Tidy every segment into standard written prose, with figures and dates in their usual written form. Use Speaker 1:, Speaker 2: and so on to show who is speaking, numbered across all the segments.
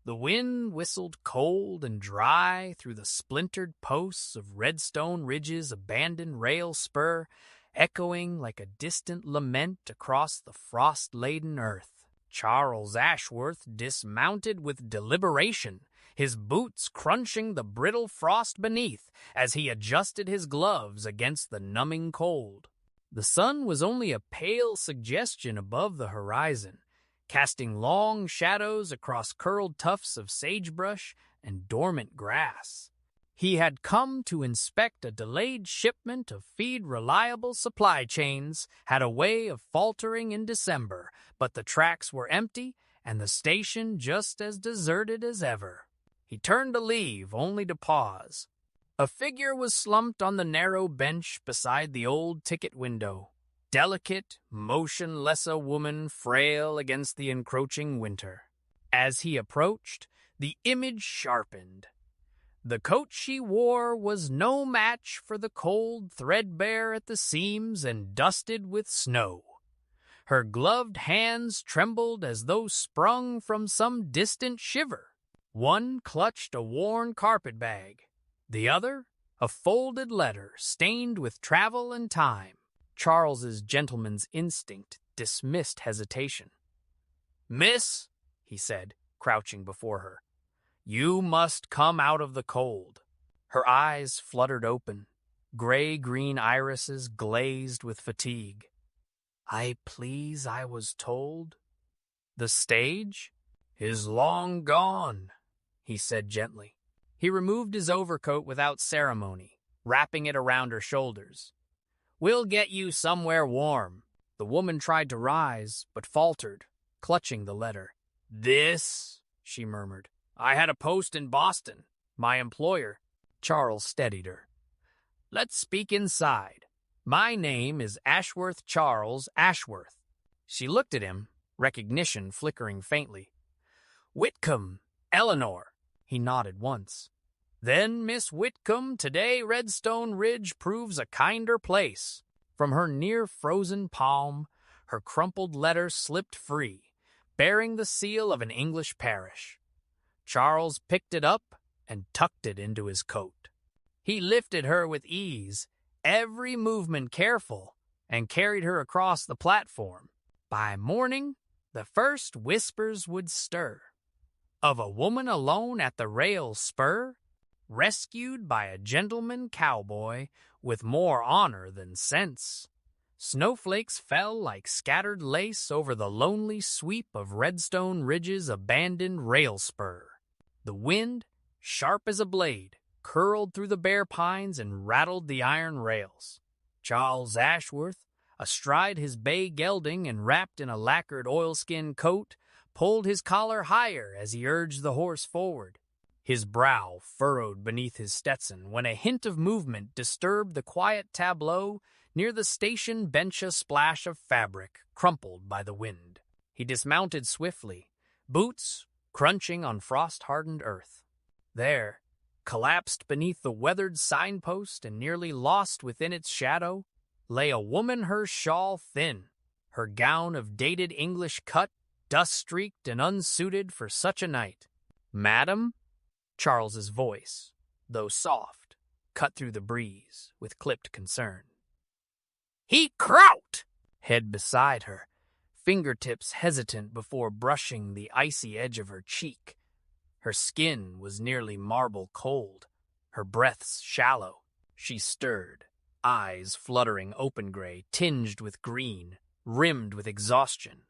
Speaker 1: The wind whistled cold and dry through the splintered posts of Redstone Ridge's abandoned rail spur, echoing like a distant lament across the frost-laden earth. Charles Ashworth dismounted with deliberation, his boots crunching the brittle frost beneath as he adjusted his gloves against the numbing cold. The sun was only a pale suggestion above the horizon, casting long shadows across curled tufts of sagebrush and dormant grass. He had come to inspect a delayed shipment of feed. Reliable supply chains had a way of faltering in December, but the tracks were empty and the station just as deserted as ever. He turned to leave, only to pause. A figure was slumped on the narrow bench beside the old ticket window. Delicate, motionless, a woman frail against the encroaching winter. As he approached, the image sharpened. The coat she wore was no match for the cold, threadbare at the seams and dusted with snow. Her gloved hands trembled as though sprung from some distant shiver. One clutched a worn carpet bag, the other a folded letter stained with travel and time. Charles's gentleman's instinct dismissed hesitation. "Miss," he said, crouching before her, "you must come out of the cold." Her eyes fluttered open, gray-green irises glazed with fatigue. "I please, I was told." "The stage is long gone," he said gently. He removed his overcoat without ceremony, wrapping it around her shoulders. "We'll get you somewhere warm." The woman tried to rise, but faltered, clutching the letter. "This," she murmured. "I had a post in Boston. My employer." Charles steadied her. "Let's speak inside. My name is Ashworth Charles Ashworth." She looked at him, recognition flickering faintly. "Whitcombe, Eleanor." He nodded once. "Then, Miss Whitcombe, today Redstone Ridge proves a kinder place." From her near-frozen palm, her crumpled letter slipped free, bearing the seal of an English parish. Charles picked it up and tucked it into his coat. He lifted her with ease, every movement careful, and carried her across the platform. By morning, the first whispers would stir. Of a woman alone at the rail spur, rescued by a gentleman cowboy with more honor than sense. Snowflakes fell like scattered lace over the lonely sweep of Redstone Ridge's abandoned rail spur. The wind, sharp as a blade, curled through the bare pines and rattled the iron rails. Charles Ashworth, astride his bay gelding and wrapped in a lacquered oilskin coat, pulled his collar higher as he urged the horse forward. His brow furrowed beneath his Stetson when a hint of movement disturbed the quiet tableau near the station bench. A splash of fabric crumpled by the wind. He dismounted swiftly, boots crunching on frost-hardened earth. There, collapsed beneath the weathered signpost and nearly lost within its shadow, lay a woman, her shawl thin, her gown of dated English cut, dust-streaked and unsuited for such a night. "Madam?" Charles's voice, though soft, cut through the breeze with clipped concern. "He crouched!" Head beside her, fingertips hesitant before brushing the icy edge of her cheek. Her skin was nearly marble cold, her breaths shallow. She stirred, eyes fluttering open gray, tinged with green, rimmed with exhaustion.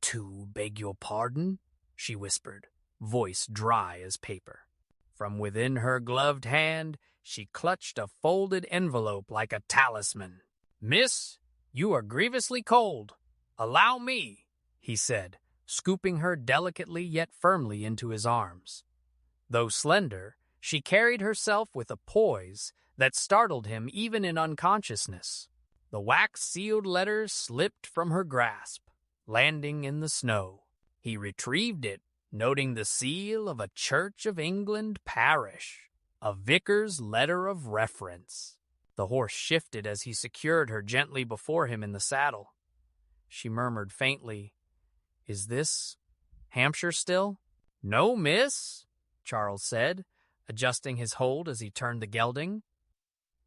Speaker 1: "To beg your pardon?" she whispered, voice dry as paper. From within her gloved hand, she clutched a folded envelope like a talisman. "Miss, you are grievously cold. Allow me," he said, scooping her delicately yet firmly into his arms. Though slender, she carried herself with a poise that startled him even in unconsciousness. The wax-sealed letter slipped from her grasp, landing in the snow. He retrieved it, noting the seal of a Church of England parish, a vicar's letter of reference. The horse shifted as he secured her gently before him in the saddle. She murmured faintly, "Is this Hampshire still?" "No, miss," Charles said, adjusting his hold as he turned the gelding.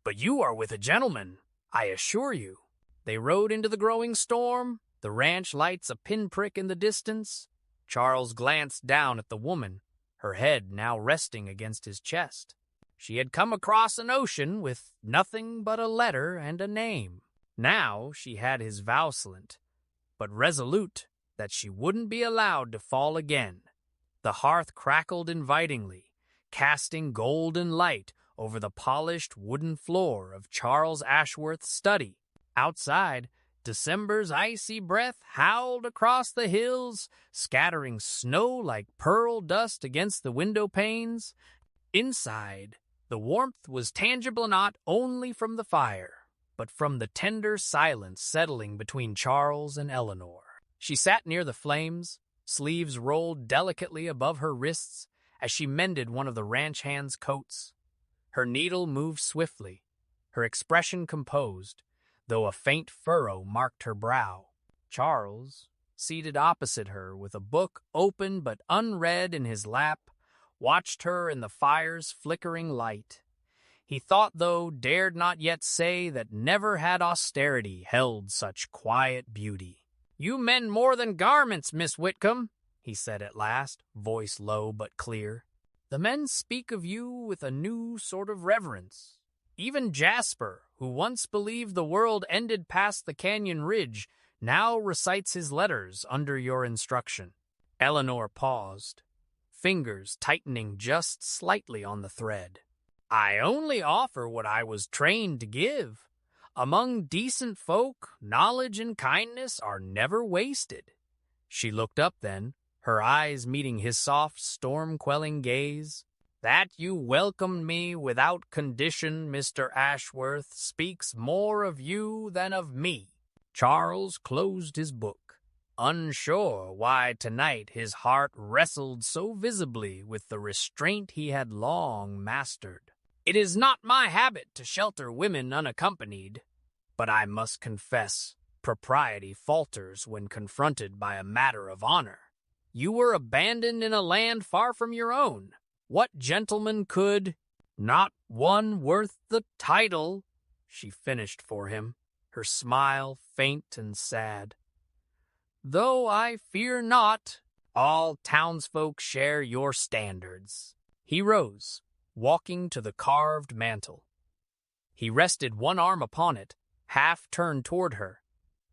Speaker 1: "But you are with a gentleman, I assure you." They rode into the growing storm, the ranch lights a pinprick in the distance. Charles glanced down at the woman, her head now resting against his chest. She had come across an ocean with nothing but a letter and a name. Now she had his vouchsafed, but resolute that she wouldn't be allowed to fall again. The hearth crackled invitingly, casting golden light over the polished wooden floor of Charles Ashworth's study. Outside, December's icy breath howled across the hills, scattering snow like pearl dust against the window panes. Inside, the warmth was tangible not only from the fire, but from the tender silence settling between Charles and Eleanor. She sat near the flames, sleeves rolled delicately above her wrists as she mended one of the ranch hand's coats. Her needle moved swiftly, her expression composed, though a faint furrow marked her brow. Charles, seated opposite her with a book open but unread in his lap, watched her in the fire's flickering light. He thought, though dared not yet say, that never had austerity held such quiet beauty. "You mend more than garments, Miss Whitcombe," he said at last, voice low but clear. "The men speak of you with a new sort of reverence. Even Jasper, who once believed the world ended past the canyon ridge, now recites his letters under your instruction." Eleanor paused, fingers tightening just slightly on the thread. "I only offer what I was trained to give. Among decent folk, knowledge and kindness are never wasted." She looked up then, her eyes meeting his soft, storm-quelling gaze. "That you welcomed me without condition, Mr. Ashworth, speaks more of you than of me." Charles closed his book, unsure why tonight his heart wrestled so visibly with the restraint he had long mastered. "It is not my habit to shelter women unaccompanied, but I must confess propriety falters when confronted by a matter of honor. You were abandoned in a land far from your own. What gentleman could—" "Not one worth the title," she finished for him, her smile faint and sad. "Though I fear not all townsfolk share your standards." He rose, walking to the carved mantel. He rested one arm upon it, half turned toward her,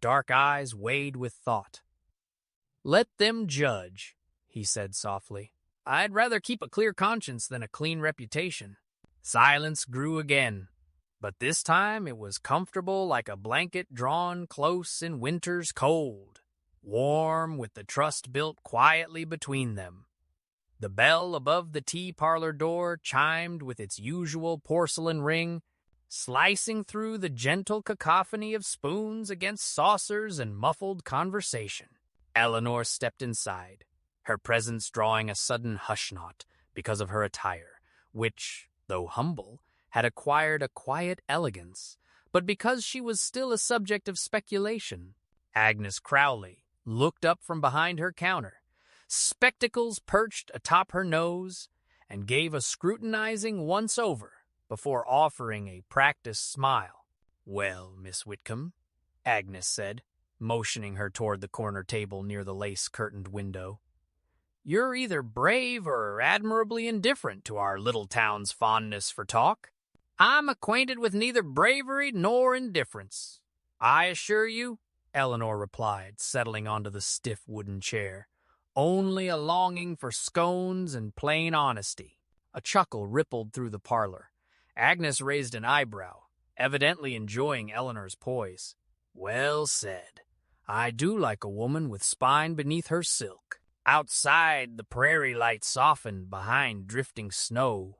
Speaker 1: dark eyes weighed with thought. "Let them judge," he said softly. "I'd rather keep a clear conscience than a clean reputation." Silence grew again, but this time it was comfortable like a blanket drawn close in winter's cold, warm with the trust built quietly between them. The bell above the tea-parlor door chimed with its usual porcelain ring, slicing through the gentle cacophony of spoons against saucers and muffled conversation. Eleanor stepped inside, her presence drawing a sudden hush-knot because of her attire, which, though humble, had acquired a quiet elegance, but because she was still a subject of speculation. Agnes Crowley looked up from behind her counter, spectacles perched atop her nose, and gave a scrutinizing once-over before offering a practiced smile. "Well, Miss Whitcombe," Agnes said, motioning her toward the corner table near the lace-curtained window, "you're either brave or admirably indifferent to our little town's fondness for talk." "I'm acquainted with neither bravery nor indifference, I assure you," Eleanor replied, settling onto the stiff wooden chair. "Only a longing for scones and plain honesty." A chuckle rippled through the parlor. Agnes raised an eyebrow, evidently enjoying Eleanor's poise. "Well said. I do like a woman with spine beneath her silk." Outside, the prairie light softened behind drifting snow.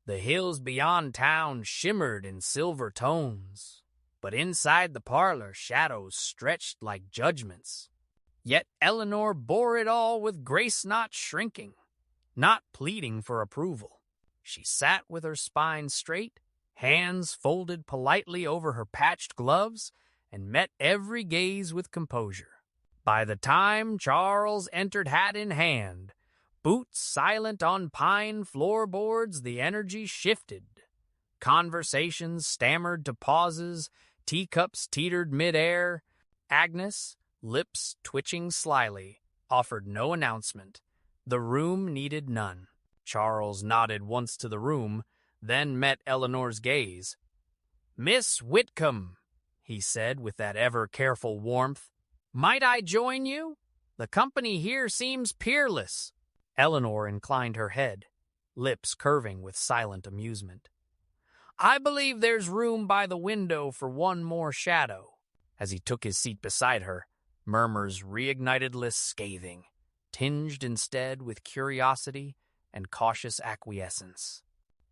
Speaker 1: The hills beyond town shimmered in silver tones, but inside the parlor shadows stretched like judgments. Yet Eleanor bore it all with grace, not shrinking, not pleading for approval. She sat with her spine straight, hands folded politely over her patched gloves, and met every gaze with composure. By the time Charles entered hat in hand, Boots silent on pine floorboards, the energy shifted. Conversations stammered to pauses, teacups teetered midair. Agnes, lips twitching slyly, offered no announcement. The room needed none. Charles nodded once to the room, then met Eleanor's gaze. "Miss Whitcombe," he said with that ever-careful warmth, "might I join you? The company here seems peerless." Eleanor inclined her head, lips curving with silent amusement. "I believe there's room by the window for one more shadow." As he took his seat beside her, murmurs reignited less scathing, tinged instead with curiosity and cautious acquiescence.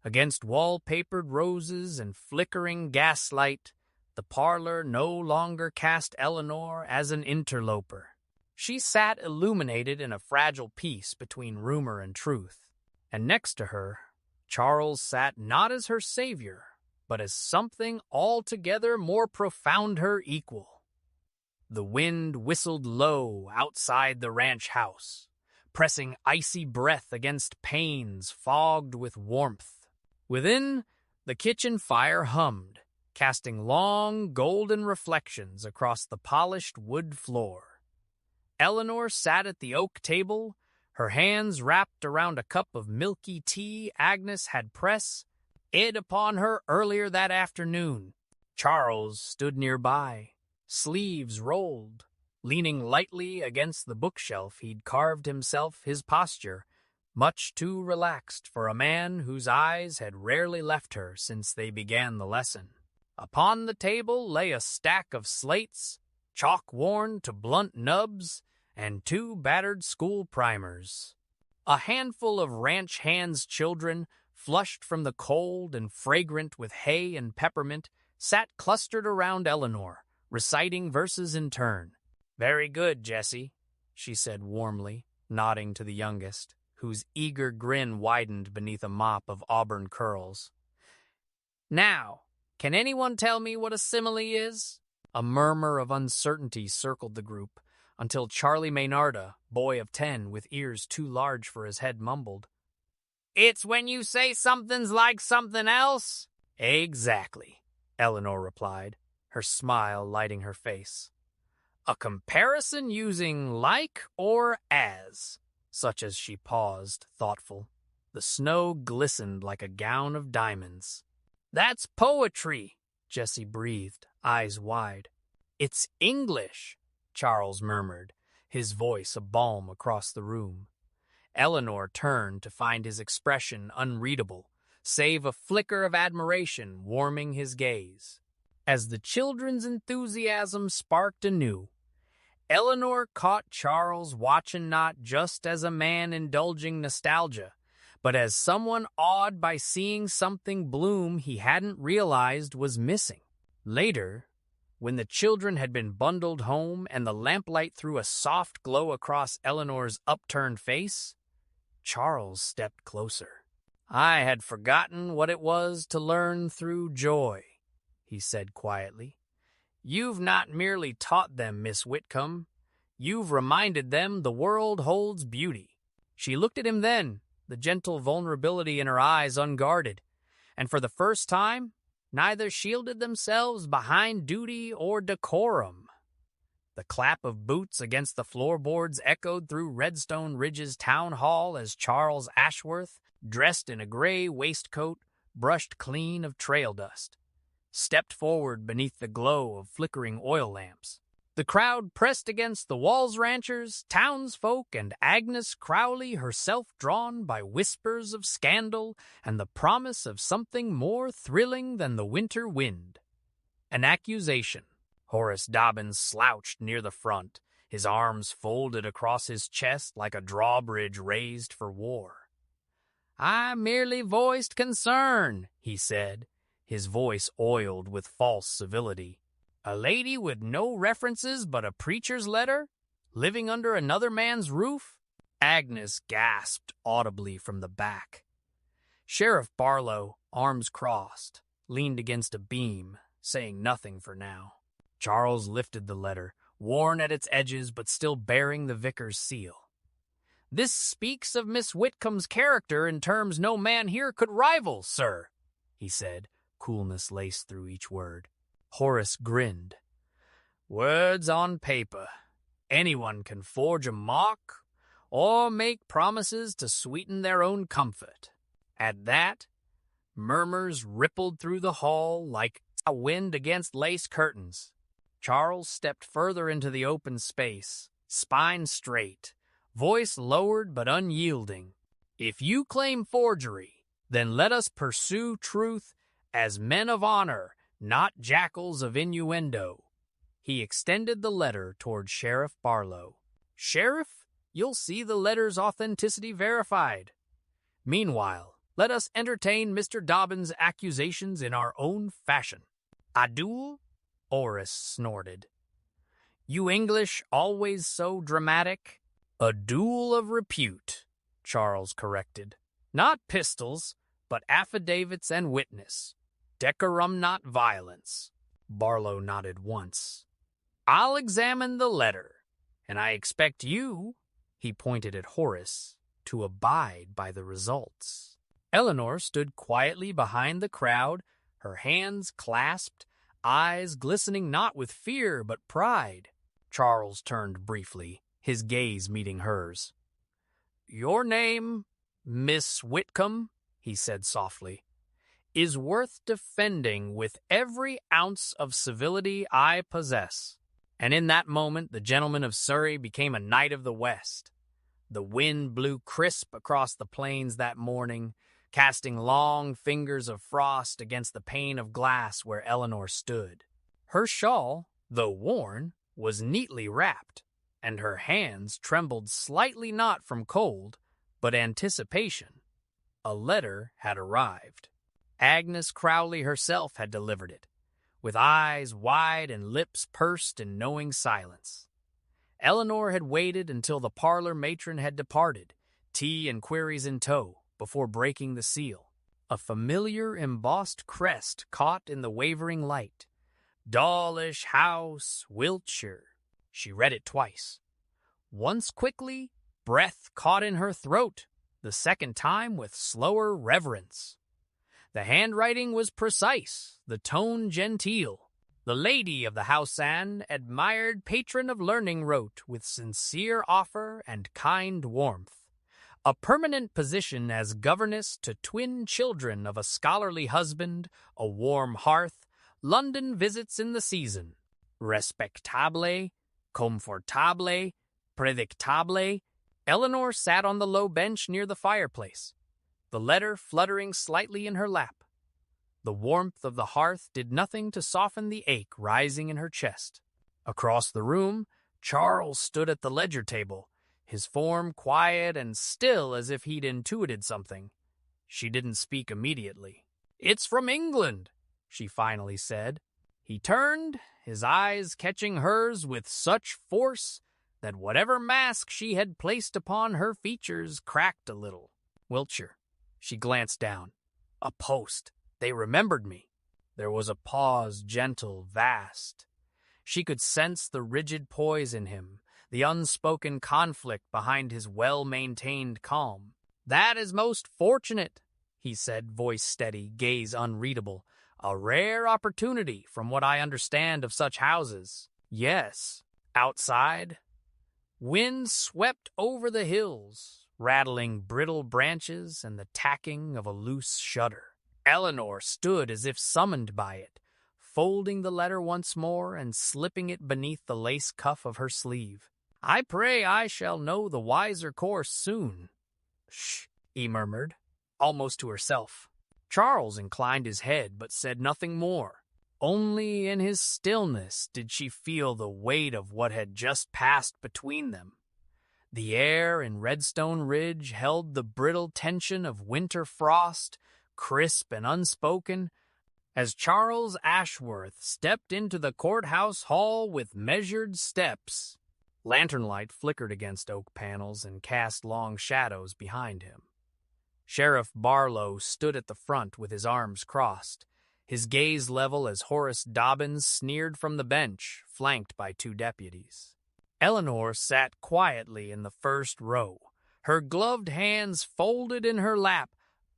Speaker 1: Against wall-papered roses and flickering gaslight, the parlor no longer cast Eleanor as an interloper. She sat illuminated in a fragile peace between rumor and truth, and next to her, Charles sat not as her savior, but as something altogether more profound her equal. The wind whistled low outside the ranch house, pressing icy breath against panes fogged with warmth. Within, the kitchen fire hummed, casting long golden reflections across the polished wood floor. Eleanor sat at the oak table, her hands wrapped around a cup of milky tea Agnes had pressed it upon her earlier that afternoon. Charles stood nearby, sleeves rolled, leaning lightly against the bookshelf he'd carved himself, his posture much too relaxed for a man whose eyes had rarely left her since they began the lesson. Upon the table lay a stack of slates, chalk-worn to blunt nubs, and 2 battered school primers. A handful of ranch hands' children, flushed from the cold and fragrant with hay and peppermint, sat clustered around Eleanor, reciting verses in turn. "Very good, Jessie," she said warmly, nodding to the youngest, whose eager grin widened beneath a mop of auburn curls. "Now, can anyone tell me what a simile is?" A murmur of uncertainty circled the group, until Charlie Maynarda, boy of 10 with ears too large for his head, mumbled, "It's when you say something's like something else." "Exactly," Eleanor replied, her smile lighting her face. "A comparison using like or as," such as she paused, thoughtful. The snow glistened like a gown of diamonds. "That's poetry," Jessie breathed, eyes wide. "It's English," Charles murmured, his voice a balm across the room. Eleanor turned to find his expression unreadable, save a flicker of admiration warming his gaze. As the children's enthusiasm sparked anew, Eleanor caught Charles watching not just as a man indulging nostalgia, but as someone awed by seeing something bloom he hadn't realized was missing. Later, when the children had been bundled home and the lamplight threw a soft glow across Eleanor's upturned face, Charles stepped closer. "I had forgotten what it was to learn through joy," he said quietly. "You've not merely taught them, Miss Whitcombe. You've reminded them the world holds beauty." She looked at him then, the gentle vulnerability in her eyes unguarded, and for the first time, neither shielded themselves behind duty or decorum. The clap of boots against the floorboards echoed through Redstone Ridge's town hall as Charles Ashworth, dressed in a gray waistcoat, brushed clean of trail dust, stepped forward beneath the glow of flickering oil lamps. The crowd pressed against the Walls ranchers, townsfolk, and Agnes Crowley herself, drawn by whispers of scandal and the promise of something more thrilling than the winter wind. An accusation. Horace Dobbins slouched near the front, his arms folded across his chest like a drawbridge raised for war. "I merely voiced concern," he said, his voice oiled with false civility. "A lady with no references but a preacher's letter, living under another man's roof?" Agnes gasped audibly from the back. Sheriff Barlow, arms crossed, leaned against a beam, saying nothing for now. Charles lifted the letter, worn at its edges but still bearing the vicar's seal. "This speaks of Miss Whitcomb's character in terms no man here could rival, sir," he said, coolness laced through each word. Horace grinned. "Words on paper. Anyone can forge a mark or make promises to sweeten their own comfort." At that, murmurs rippled through the hall like a wind against lace curtains. Charles stepped further into the open space, spine straight, voice lowered but unyielding. "If you claim forgery, then let us pursue truth as men of honor, not jackals of innuendo." He extended the letter toward Sheriff Barlow. "Sheriff, you'll see the letter's authenticity verified. Meanwhile, let us entertain Mr. Dobbin's accusations in our own fashion." "A duel?" Horace snorted. "You English always so dramatic?" "A duel of repute," Charles corrected. "Not pistols, but affidavits and witness. Decorum, not violence." Barlow nodded once. "I'll examine the letter, and I expect you," he pointed at Horace, "to abide by the results." Eleanor stood quietly behind the crowd, her hands clasped, eyes glistening not with fear but pride. Charles turned briefly, his gaze meeting hers. "Your name, Miss Whitcombe," he said softly, "is worth defending with every ounce of civility I possess." And in that moment the gentleman of Surrey became a knight of the West. The wind blew crisp across the plains that morning, casting long fingers of frost against the pane of glass where Eleanor stood. Her shawl, though worn, was neatly wrapped, and her hands trembled slightly not from cold, but anticipation. A letter had arrived. Agnes Crowley herself had delivered it, with eyes wide and lips pursed in knowing silence. Eleanor had waited until the parlor matron had departed, tea and queries in tow, before breaking the seal. A familiar embossed crest caught in the wavering light. "Dawlish House, Wiltshire." She read it twice. Once quickly, breath caught in her throat, the second time with slower reverence. The handwriting was precise, the tone genteel. The lady of the house and admired patron of learning wrote with sincere offer and kind warmth. A permanent position as governess to twin children of a scholarly husband, a warm hearth, London visits in the season. Respectable, comfortable, predictable. Eleanor sat on the low bench near the fireplace, the letter fluttering slightly in her lap. The warmth of the hearth did nothing to soften the ache rising in her chest. Across the room, Charles stood at the ledger table, his form quiet and still as if he'd intuited something. She didn't speak immediately. "It's from England," she finally said. He turned, his eyes catching hers with such force that whatever mask she had placed upon her features cracked a little. "Wiltshire." She glanced down. "A post. They remembered me." There was a pause, gentle, vast. She could sense the rigid poise in him, the unspoken conflict behind his well-maintained calm. "That is most fortunate," he said, voice steady, gaze unreadable. "A rare opportunity, from what I understand of such houses." "Yes." Outside, wind swept over the hills, rattling brittle branches and the tacking of a loose shutter. Eleanor stood as if summoned by it, folding the letter once more and slipping it beneath the lace cuff of her sleeve. "I pray I shall know the wiser course soon." "Shh," he murmured, almost to herself. Charles inclined his head but said nothing more. Only in his stillness did she feel the weight of what had just passed between them. The air in Redstone Ridge held the brittle tension of winter frost, crisp and unspoken, as Charles Ashworth stepped into the courthouse hall with measured steps. Lantern light flickered against oak panels and cast long shadows behind him. Sheriff Barlow stood at the front with his arms crossed, his gaze level as Horace Dobbins sneered from the bench, flanked by two deputies. Eleanor sat quietly in the first row, her gloved hands folded in her lap,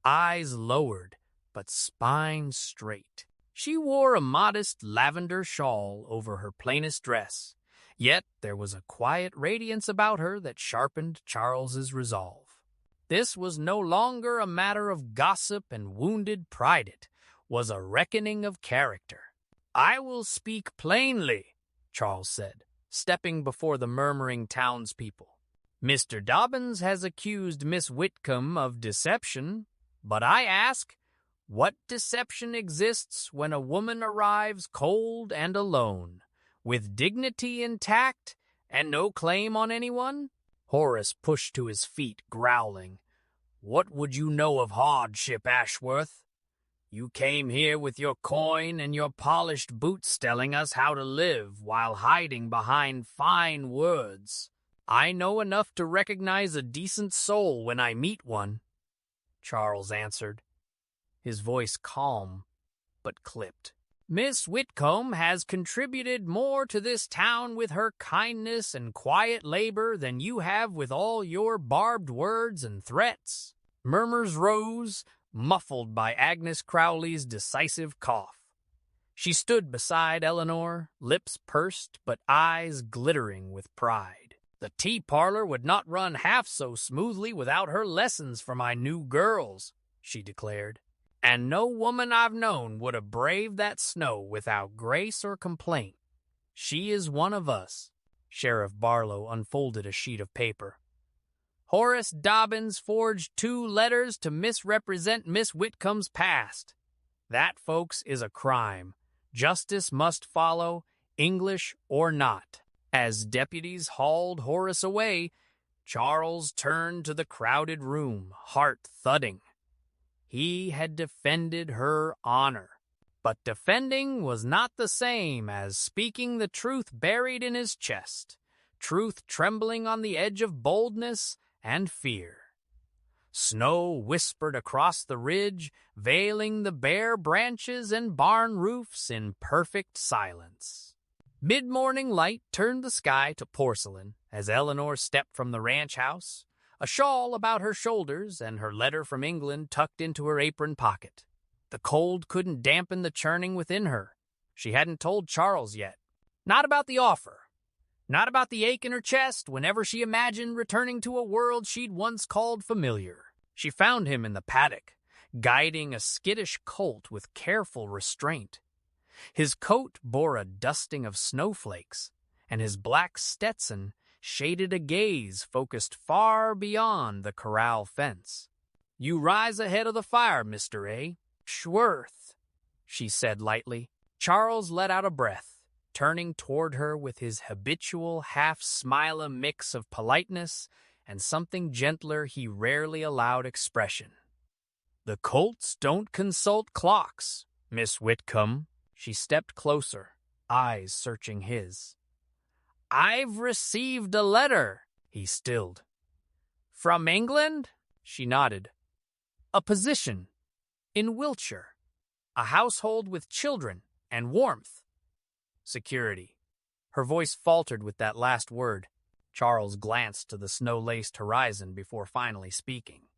Speaker 1: eyes lowered, but spine straight. She wore a modest lavender shawl over her plainest dress, yet there was a quiet radiance about her that sharpened Charles's resolve. This was no longer a matter of gossip and wounded pride. It was a reckoning of character. "I will speak plainly," Charles said, stepping before the murmuring townspeople. "Mr. Dobbins has accused Miss Whitcombe of deception, but I ask, what deception exists when a woman arrives cold and alone, with dignity intact and no claim on anyone?" Horace pushed to his feet, growling. "What would you know of hardship, Ashworth? You came here with your coin and your polished boots telling us how to live while hiding behind fine words. I know enough to recognize a decent soul when I meet one," Charles answered, his voice calm but clipped. "Miss Whitcombe has contributed more to this town with her kindness and quiet labor than you have with all your barbed words and threats." Murmurs rose, muffled by Agnes Crowley's decisive cough. She stood beside Eleanor, lips pursed but eyes glittering with pride. "The tea parlor would not run half so smoothly without her lessons for my new girls," she declared. "And no woman I've known would have braved that snow without grace or complaint. She is one of us." Sheriff Barlow unfolded a sheet of paper. "Horace Dobbins forged 2 letters to misrepresent Miss Whitcombe's past. That, folks, is a crime. Justice must follow, English or not." As deputies hauled Horace away, Charles turned to the crowded room, heart thudding. He had defended her honor, but defending was not the same as speaking the truth buried in his chest, truth trembling on the edge of boldness and fear. Snow whispered across the ridge, veiling the bare branches and barn roofs in perfect silence. Mid-morning light turned the sky to porcelain as Eleanor stepped from the ranch house, a shawl about her shoulders and her letter from England tucked into her apron pocket. The cold couldn't dampen the churning within her. She hadn't told Charles yet. Not about the offer. Not about the ache in her chest whenever she imagined returning to a world she'd once called familiar. She found him in the paddock, guiding a skittish colt with careful restraint. His coat bore a dusting of snowflakes, and his black Stetson shaded a gaze focused far beyond the corral fence. "You rise ahead of the fire, Mr. Ashworth," she said lightly. Charles let out a breath, turning toward her with his habitual half-smile, a mix of politeness and something gentler he rarely allowed expression. "The colts don't consult clocks, Miss Whitcombe." She stepped closer, eyes searching his. "I've received a letter," he stilled. "From England?" She nodded. "A position in Wiltshire. A household with children and warmth. Security." Her voice faltered with that last word. Charles glanced to the snow-laced horizon before finally speaking.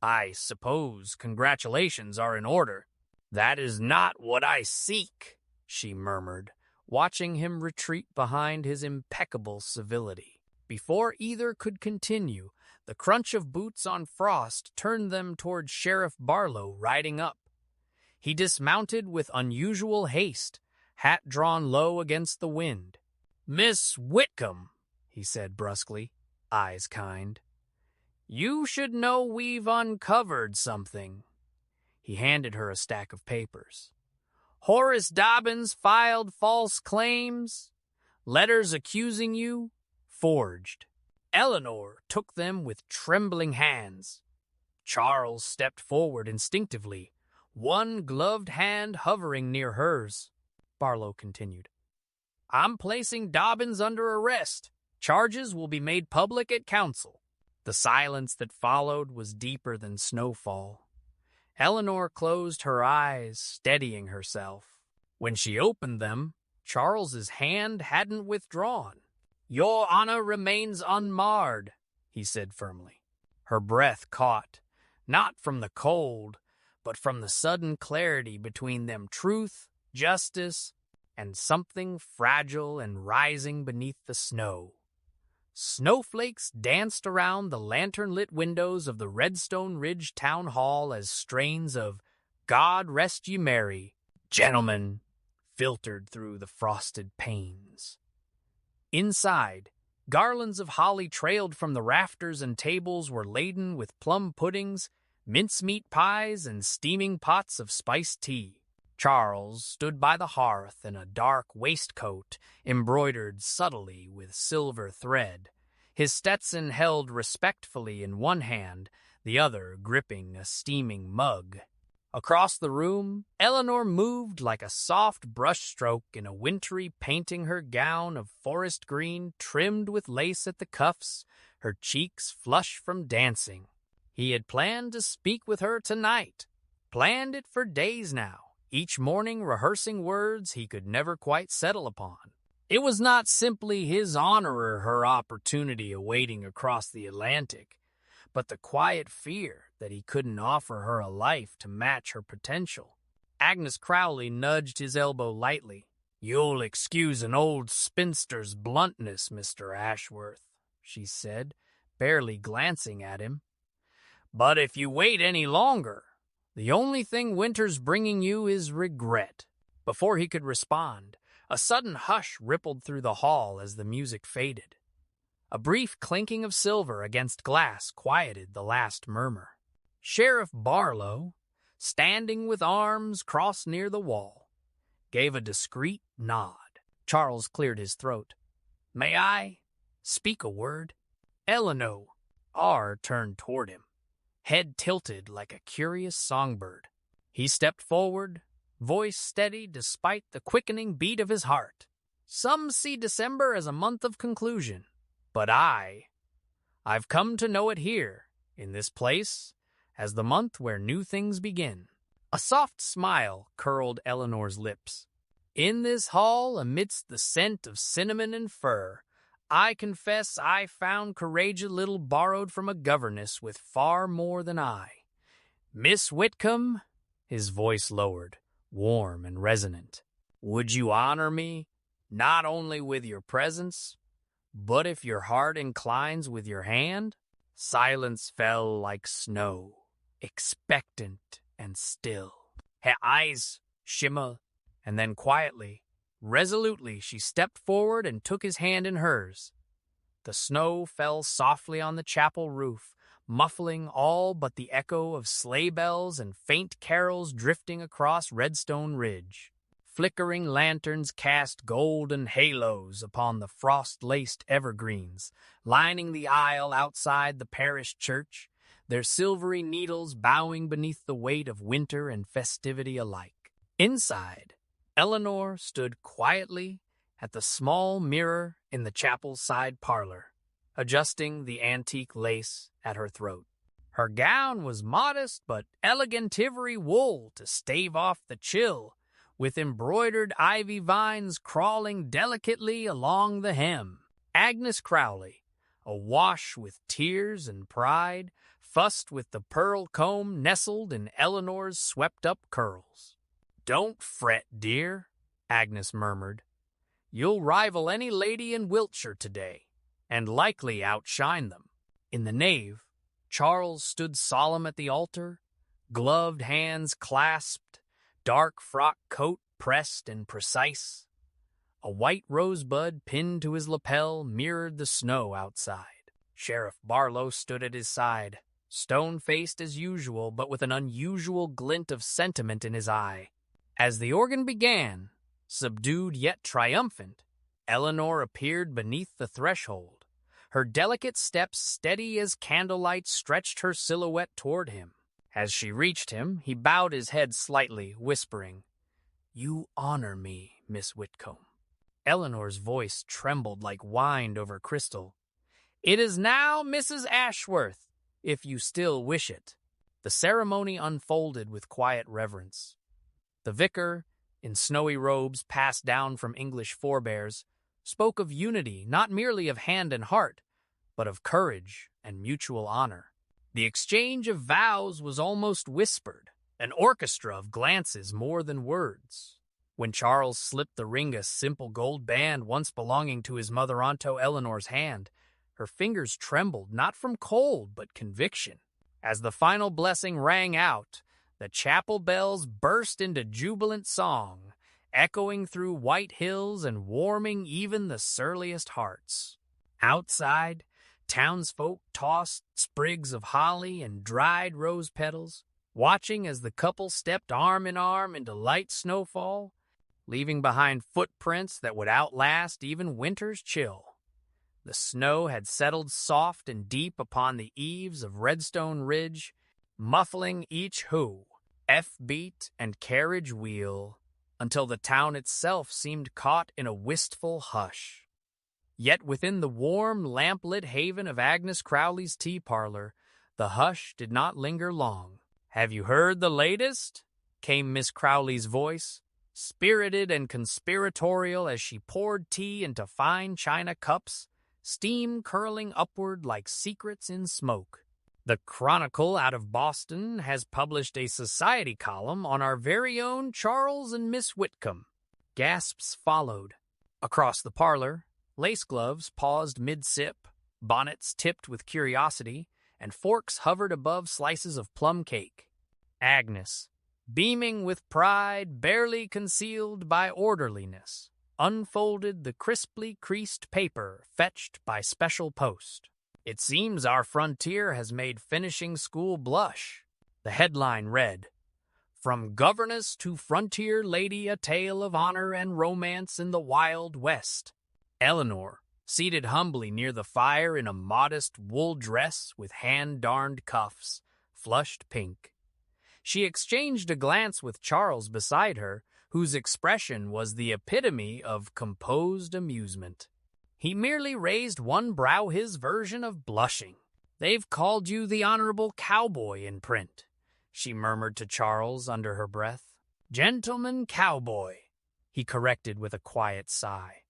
Speaker 1: "I suppose congratulations are in order." "That is not what I seek," she murmured, watching him retreat behind his impeccable civility. Before either could continue, the crunch of boots on frost turned them toward Sheriff Barlow riding up. He dismounted with unusual haste, hat drawn low against the wind. "Miss Whitcombe," he said brusquely, eyes kind, "you should know we've uncovered something." He handed her a stack of papers. "Horace Dobbins filed false claims. Letters accusing you, forged." Eleanor took them with trembling hands. Charles stepped forward instinctively, one gloved hand hovering near hers. Barlow continued. "I'm placing Dobbins under arrest. Charges will be made public at council." The silence that followed was deeper than snowfall. Eleanor closed her eyes, steadying herself. When she opened them, Charles's hand hadn't withdrawn. "Your honor remains unmarred," he said firmly. her breath caught, not from the cold, but from the sudden clarity between them truth, justice, and something fragile and rising beneath the snow. Snowflakes danced around the lantern-lit windows of the Redstone Ridge Town Hall as strains of "God Rest Ye Merry, Gentlemen" filtered through the frosted panes. Inside, garlands of holly trailed from the rafters and tables were laden with plum puddings, mincemeat pies, and steaming pots of spiced tea. Charles stood by the hearth in a dark waistcoat embroidered subtly with silver thread, his Stetson held respectfully in one hand, the other gripping a steaming mug. Across the room, Eleanor moved like a soft brushstroke in a wintry painting, her gown of forest green trimmed with lace at the cuffs, her cheeks flush from dancing. He had planned to speak with her tonight, planned it for days now, each morning rehearsing words he could never quite settle upon. It was not simply his honor or her opportunity awaiting across the Atlantic, but the quiet fear that he couldn't offer her a life to match her potential. Agnes Crowley nudged his elbow lightly. "You'll excuse an old spinster's bluntness, Mr. Ashworth," she said, barely glancing at him. "But if you wait any longer, the only thing winter's bringing you is regret." Before he could respond, a sudden hush rippled through the hall as the music faded. A brief clinking of silver against glass quieted the last murmur. Sheriff Barlow, standing with arms crossed near the wall, gave a discreet nod. Charles cleared his throat. "May I speak a word?" Eleanor turned toward him, head tilted like a curious songbird. He stepped forward, voice steady despite the quickening beat of his heart. "Some see December as a month of conclusion, but I've come to know it here, in this place, as the month where new things begin." A soft smile curled Eleanor's lips. "In this hall, amidst the scent of cinnamon and fir, I confess I found courage a little borrowed from a governess with far more than I. Miss Whitcombe," his voice lowered, warm and resonant, "would you honor me, not only with your presence, but if your heart inclines with your hand?" Silence fell like snow, expectant and still. Her eyes shimmered, and then quietly, resolutely, she stepped forward and took his hand in hers. The snow fell softly on the chapel roof, muffling all but the echo of sleigh bells and faint carols drifting across Redstone Ridge. Flickering lanterns cast golden halos upon the frost-laced evergreens, lining the aisle outside the parish church, their silvery needles bowing beneath the weight of winter and festivity alike. Inside, Eleanor stood quietly at the small mirror in the chapel's side parlor, adjusting the antique lace at her throat. Her gown was modest but elegant ivory wool to stave off the chill, with embroidered ivy vines crawling delicately along the hem. Agnes Crowley, awash with tears and pride, fussed with the pearl comb nestled in Eleanor's swept-up curls. "Don't fret, dear," Agnes murmured. "You'll rival any lady in Wiltshire today, and likely outshine them." In the nave, Charles stood solemn at the altar, gloved hands clasped, dark frock coat pressed and precise. A white rosebud pinned to his lapel mirrored the snow outside. Sheriff Barlow stood at his side, stone-faced as usual, but with an unusual glint of sentiment in his eye. As the organ began, subdued yet triumphant, Eleanor appeared beneath the threshold, her delicate steps steady as candlelight stretched her silhouette toward him. As she reached him, he bowed his head slightly, whispering, "You honor me, Miss Whitcombe." Eleanor's voice trembled like wind over crystal. "It is now Mrs. Ashworth, if you still wish it." The ceremony unfolded with quiet reverence. The vicar, in snowy robes passed down from English forebears, spoke of unity not merely of hand and heart, but of courage and mutual honor. The exchange of vows was almost whispered, an orchestra of glances more than words. When Charles slipped the ring a simple gold band once belonging to his mother Aunt Eleanor's hand, her fingers trembled not from cold but conviction. As the final blessing rang out, the chapel bells burst into jubilant song, echoing through white hills and warming even the surliest hearts. Outside, townsfolk tossed sprigs of holly and dried rose petals, watching as the couple stepped arm in arm into light snowfall, leaving behind footprints that would outlast even winter's chill. The snow had settled soft and deep upon the eaves of Redstone Ridge, muffling each hoo, F-beat, and carriage wheel, until the town itself seemed caught in a wistful hush. Yet within the warm, lamp-lit haven of Agnes Crowley's tea parlor, the hush did not linger long. "Have you heard the latest?" came Miss Crowley's voice, spirited and conspiratorial as she poured tea into fine china cups, steam curling upward like secrets in smoke. "The Chronicle out of Boston has published a society column on our very own Charles and Miss Whitcombe." Gasps followed. Across the parlor, lace gloves paused mid-sip, bonnets tipped with curiosity, and forks hovered above slices of plum cake. Agnes, beaming with pride barely concealed by orderliness, unfolded the crisply creased paper fetched by special post. "It seems our frontier has made finishing school blush." The headline read, "From Governess to Frontier Lady, a Tale of Honor and Romance in the Wild West." Eleanor, seated humbly near the fire in a modest wool dress with hand-darned cuffs, flushed pink. She exchanged a glance with Charles beside her, whose expression was the epitome of composed amusement. He merely raised one brow, his version of blushing. "They've called you the Honorable Cowboy in print," she murmured to Charles under her breath. "Gentleman Cowboy," he corrected with a quiet sigh.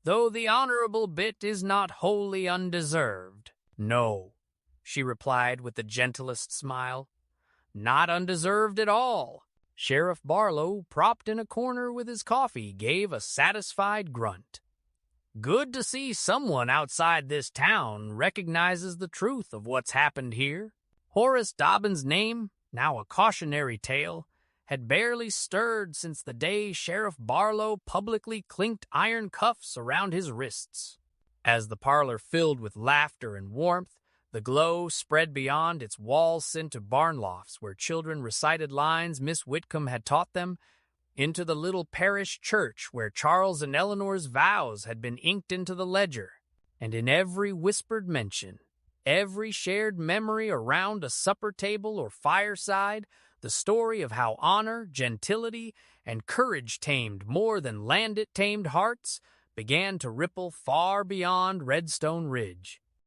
Speaker 1: "Though the honorable bit is not wholly undeserved." "No," she replied with the gentlest smile. "Not undeserved at all." Sheriff Barlow, propped in a corner with his coffee, gave a satisfied grunt. "Good to see someone outside this town recognizes the truth of what's happened here." Horace Dobbin's name, now a cautionary tale, had barely stirred since the day Sheriff Barlow publicly clinked iron cuffs around his wrists. As the parlor filled with laughter and warmth, the glow spread beyond its walls into barn lofts where children recited lines Miss Whitcombe had taught them, into the little parish church where Charles and Eleanor's vows had been inked into the ledger, and in every whispered mention, every shared memory around a supper table or fireside, the story of how honor, gentility, and courage tamed more than land it tamed hearts began to ripple far beyond Redstone Ridge.